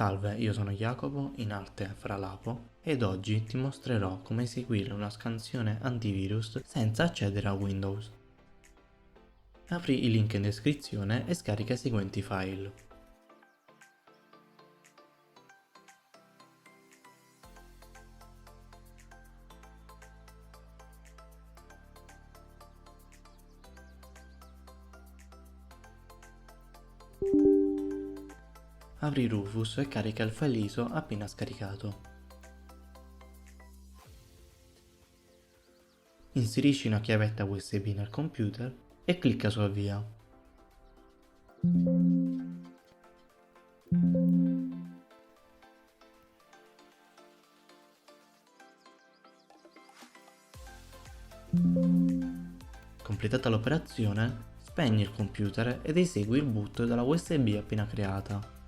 Salve, io sono Jacopo, in arte Fralapo, ed oggi ti mostrerò come eseguire una scansione antivirus senza accedere a Windows. Apri il link in descrizione e scarica i seguenti file. Apri Rufus e carica il file ISO appena scaricato. Inserisci una chiavetta USB nel computer e clicca su avvia. Completata l'operazione, spegni il computer ed esegui il boot dalla USB appena creata.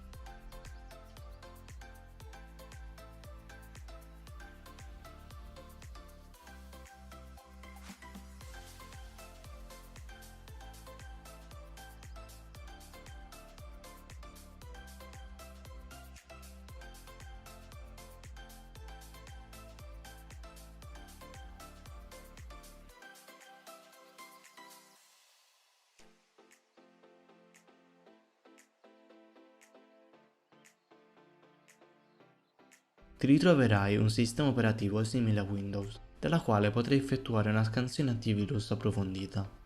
Ti ritroverai un sistema operativo simile a Windows, dalla quale potrai effettuare una scansione antivirus approfondita.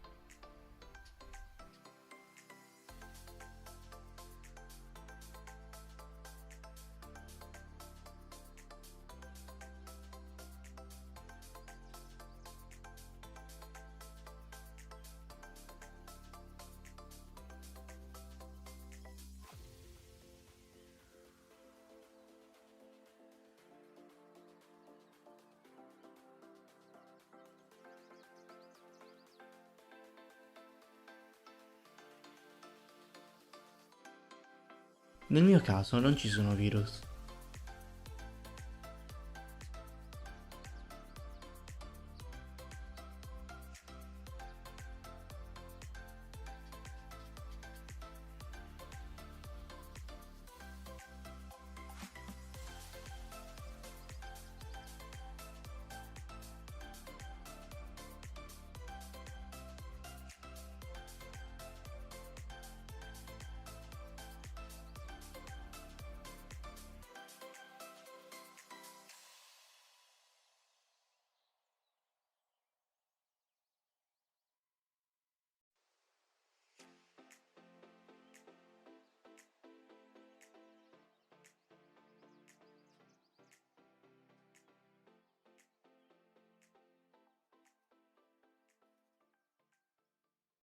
Nel mio caso non ci sono virus.